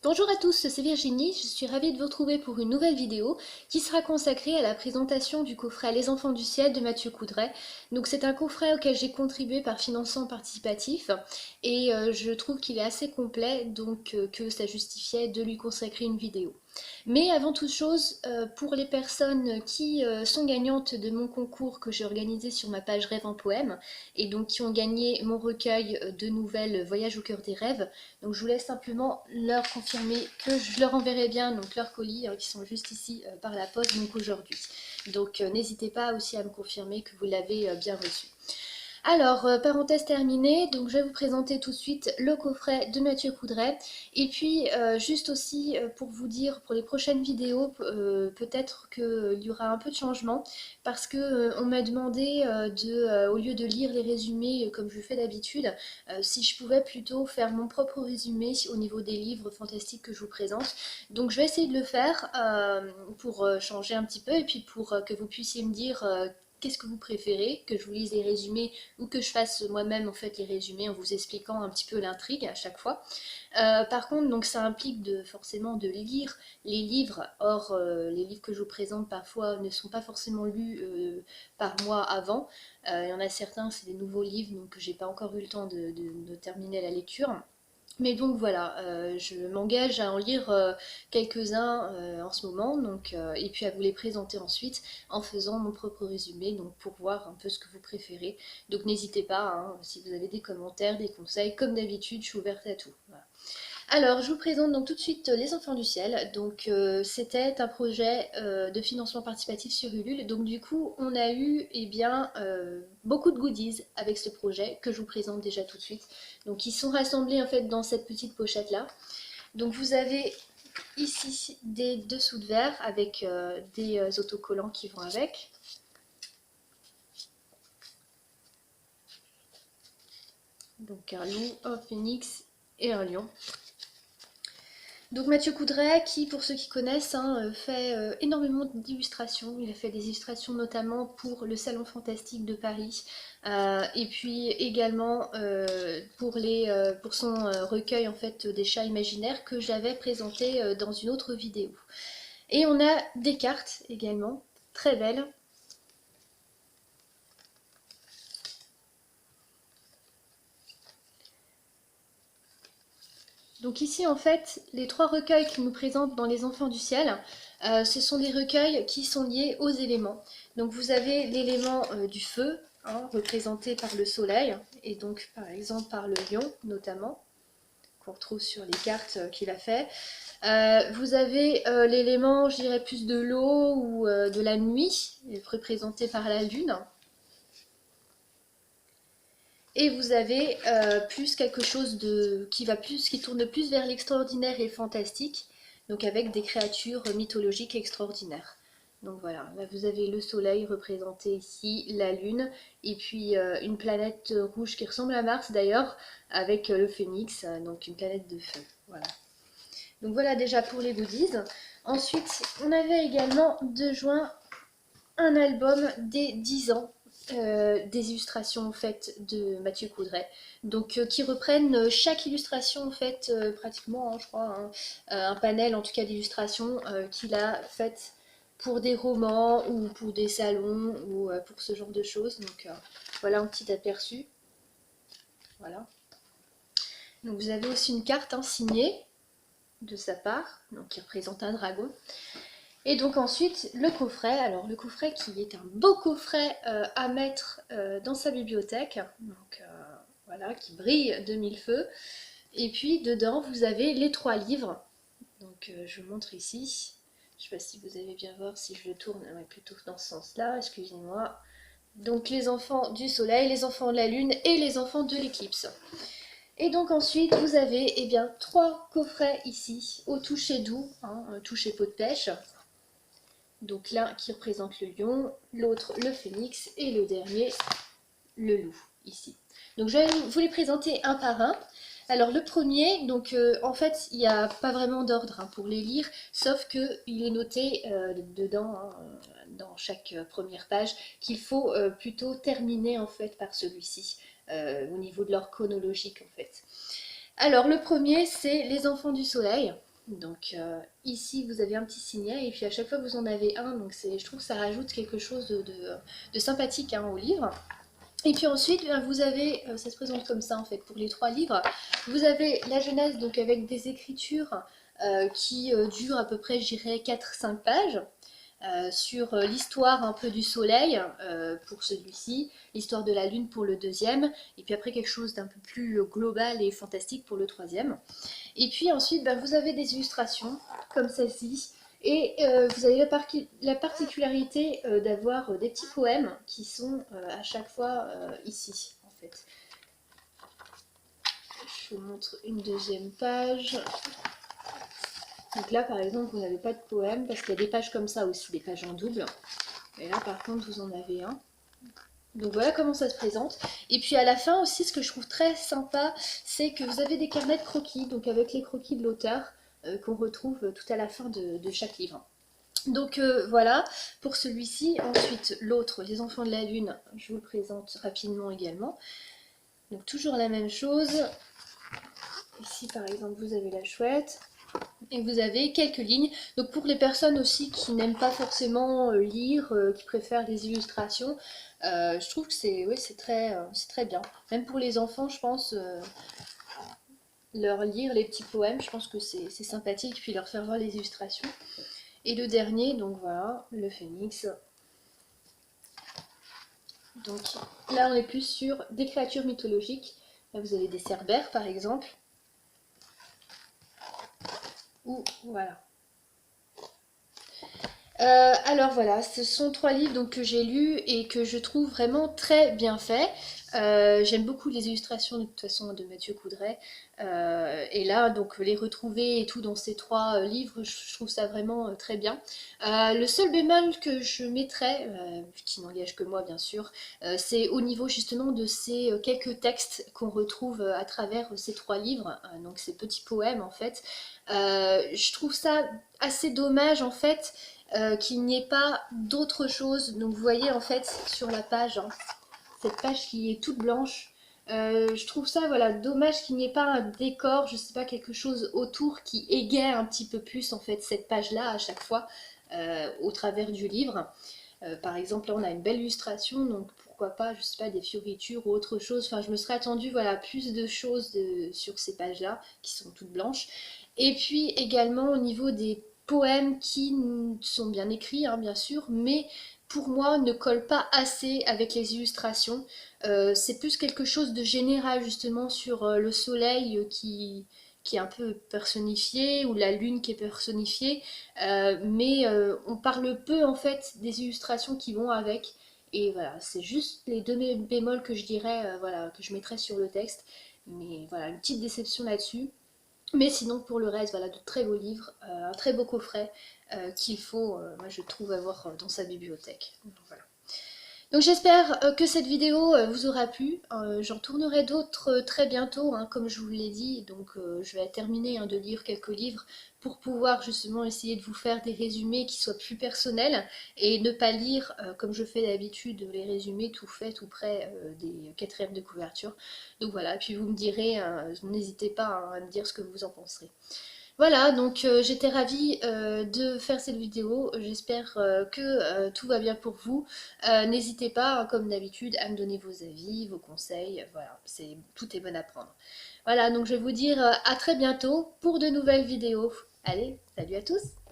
Bonjour à tous, c'est Virginie, je suis ravie de vous retrouver pour une nouvelle vidéo qui sera consacrée à la présentation du coffret Les Enfants du Ciel de Mathieu Coudray. Donc c'est un coffret auquel j'ai contribué par financement participatif et je trouve qu'il est assez complet donc que ça justifiait de lui consacrer une vidéo. Mais avant toute chose, pour les personnes qui sont gagnantes de mon concours que j'ai organisé sur ma page Rêve en Poème et donc qui ont gagné mon recueil de nouvelles Voyage au cœur des rêves, donc je voulais simplement leur confirmer que je leur enverrai bien donc leurs colis qui sont juste ici par la poste donc aujourd'hui. Donc n'hésitez pas aussi à me confirmer que vous l'avez bien reçu. Alors, parenthèse terminée, donc je vais vous présenter tout de suite le coffret de Mathieu Coudray. Et puis, juste aussi pour vous dire, pour les prochaines vidéos, peut-être qu'il y aura un peu de changement, parce que on m'a demandé au lieu de lire les résumés comme je fais d'habitude, si je pouvais plutôt faire mon propre résumé au niveau des livres fantastiques que je vous présente. Donc je vais essayer de le faire pour changer un petit peu, et puis pour que vous puissiez me dire qu'est-ce que vous préférez, que je vous lise les résumés ou que je fasse moi-même en fait les résumés en vous expliquant un petit peu l'intrigue à chaque fois. Par contre, donc ça implique forcément de lire les livres. Or, les livres que je vous présente parfois ne sont pas forcément lus par moi avant. Il y en a certains, c'est des nouveaux livres, donc j'ai pas encore eu le temps de terminer la lecture. Mais donc voilà, je m'engage à en lire quelques-uns en ce moment, donc, et puis à vous les présenter ensuite en faisant mon propre résumé, donc pour voir un peu ce que vous préférez. Donc n'hésitez pas, hein, si vous avez des commentaires, des conseils, comme d'habitude, je suis ouverte à tout. Voilà. Alors, je vous présente donc tout de suite Les Enfants du Ciel. Donc, c'était un projet de financement participatif sur Ulule. Donc, du coup, on a eu beaucoup de goodies avec ce projet que je vous présente déjà tout de suite. Donc, ils sont rassemblés en fait dans cette petite pochette-là. Donc, vous avez ici des dessous de verre avec des autocollants qui vont avec. Donc, un loup, un phénix et un lion. Donc Mathieu Coudray, qui pour ceux qui connaissent, fait énormément d'illustrations. Il a fait des illustrations notamment pour le Salon Fantastique de Paris, et puis également pour son recueil en fait des chats imaginaires que j'avais présenté dans une autre vidéo. Et on a des cartes également, très belles. Donc ici, en fait, les trois recueils qu'il nous présente dans Les Enfants du Ciel, ce sont des recueils qui sont liés aux éléments. Donc vous avez l'élément du feu, représenté par le soleil, et donc par exemple par le lion notamment, qu'on retrouve sur les cartes qu'il a fait. Vous avez l'élément, je dirais, plus de l'eau ou de la nuit, représenté par la lune. Et vous avez plus quelque chose qui tourne plus vers l'extraordinaire et le fantastique, donc avec des créatures mythologiques extraordinaires. Donc voilà, là vous avez le soleil représenté ici, la lune, et puis une planète rouge qui ressemble à Mars d'ailleurs, avec le phénix, donc une planète de feu. Voilà. Donc voilà déjà pour les goodies. Ensuite, on avait également de juin un album des 10 ans des illustrations en fait de Mathieu Coudray, donc qui reprennent chaque illustration en fait pratiquement, je crois, un panel en tout cas d'illustrations qu'il a faites pour des romans ou pour des salons ou pour ce genre de choses. Donc voilà un petit aperçu. Voilà. Donc vous avez aussi une carte signée de sa part, donc qui représente un dragon. Et donc ensuite le coffret, alors le coffret qui est un beau coffret à mettre dans sa bibliothèque, donc voilà, qui brille de mille feux. Et puis dedans vous avez les trois livres, donc je vous montre ici, je ne sais pas si vous allez bien voir si je le tourne, ouais, plutôt dans ce sens-là, excusez-moi. Donc les enfants du soleil, les enfants de la lune et les enfants de l'éclipse. Et donc ensuite vous avez trois coffrets ici au toucher doux, toucher peau de pêche. Donc l'un qui représente le lion, l'autre le phénix et le dernier le loup ici. Donc je vais vous les présenter un par un. Alors le premier, donc en fait il n'y a pas vraiment d'ordre pour les lire, sauf qu'il est noté dedans, dans chaque première page, qu'il faut plutôt terminer en fait par celui-ci, au niveau de l'ordre chronologique en fait. Alors le premier c'est Les Enfants du Soleil. Donc ici vous avez un petit signet et puis à chaque fois vous en avez un, donc je trouve que ça rajoute quelque chose de sympathique hein, au livre. Et puis ensuite vous avez, ça se présente comme ça en fait pour les 3 livres, vous avez la jeunesse donc avec des écritures qui durent à peu près je dirais 4-5 pages. Sur l'histoire un peu du soleil pour celui-ci, l'histoire de la lune pour le deuxième, et puis après quelque chose d'un peu plus global et fantastique pour le troisième. Et puis ensuite, bah, vous avez des illustrations comme celle-ci. Et vous avez la particularité d'avoir des petits poèmes qui sont à chaque fois ici, en fait. Je vous montre une deuxième page. Donc là, par exemple, vous n'avez pas de poème parce qu'il y a des pages comme ça aussi, des pages en double. Et là, par contre, vous en avez un. Donc voilà comment ça se présente. Et puis à la fin aussi, ce que je trouve très sympa, c'est que vous avez des carnets de croquis, donc avec les croquis de l'auteur, qu'on retrouve tout à la fin de chaque livre. Donc voilà, pour celui-ci. Ensuite, l'autre, Les Enfants de la Lune, je vous le présente rapidement également. Donc toujours la même chose. Ici, par exemple, vous avez la chouette. Et vous avez quelques lignes. Donc pour les personnes aussi qui n'aiment pas forcément lire, qui préfèrent les illustrations, je trouve que c'est très bien. Même pour les enfants, je pense, leur lire les petits poèmes, je pense que c'est sympathique, puis leur faire voir les illustrations. Et le dernier, donc voilà, le phénix. Donc là, on est plus sur des créatures mythologiques. Là, vous avez des cerbères, par exemple. Ou voilà. Alors voilà, ce sont 3 livres donc, que j'ai lus et que je trouve vraiment très bien faits. J'aime beaucoup les illustrations de toute façon de Mathieu Coudray. Et là, donc les retrouver et tout dans ces 3 livres, je trouve ça vraiment très bien. Le seul bémol que je mettrais, qui n'engage que moi bien sûr, c'est au niveau justement de ces quelques textes qu'on retrouve à travers ces 3 livres, donc ces petits poèmes en fait. Je trouve ça assez dommage en fait qu'il n'y ait pas d'autre chose. Donc vous voyez en fait sur la page, hein, cette page qui est toute blanche, je trouve ça voilà dommage qu'il n'y ait pas un décor, je sais pas, quelque chose autour qui égaie un petit peu plus en fait cette page là à chaque fois au travers du livre. Par exemple là on a une belle illustration, donc pourquoi pas, je sais pas, des fioritures ou autre chose. Enfin je me serais attendu voilà plus de choses sur ces pages là qui sont toutes blanches. Et puis également au niveau des poèmes qui sont bien écrits, hein, bien sûr, mais pour moi ne collent pas assez avec les illustrations. C'est plus quelque chose de général justement sur le soleil qui est un peu personnifié, ou la lune qui est personnifiée, mais on parle peu en fait des illustrations qui vont avec. Et voilà, c'est juste les 2 bémols que je dirais, voilà, que je mettrais sur le texte. Mais voilà, une petite déception là-dessus. Mais sinon, pour le reste, voilà, de très beaux livres, un très beau coffret qu'il faut, moi, je trouve, avoir dans sa bibliothèque. Donc, voilà. Donc j'espère que cette vidéo vous aura plu. J'en tournerai d'autres très bientôt, hein, comme je vous l'ai dit. Donc je vais terminer hein, de lire quelques livres pour pouvoir justement essayer de vous faire des résumés qui soient plus personnels et ne pas lire, comme je fais d'habitude, les résumés tout faits, tout près des 4e de couverture. Donc voilà, puis vous me direz, n'hésitez pas hein, à me dire ce que vous en penserez. Voilà, donc j'étais ravie de faire cette vidéo. J'espère que tout va bien pour vous. N'hésitez pas, hein, comme d'habitude, à me donner vos avis, vos conseils. Voilà, tout est bon à prendre. Voilà, donc je vais vous dire à très bientôt pour de nouvelles vidéos. Allez, salut à tous!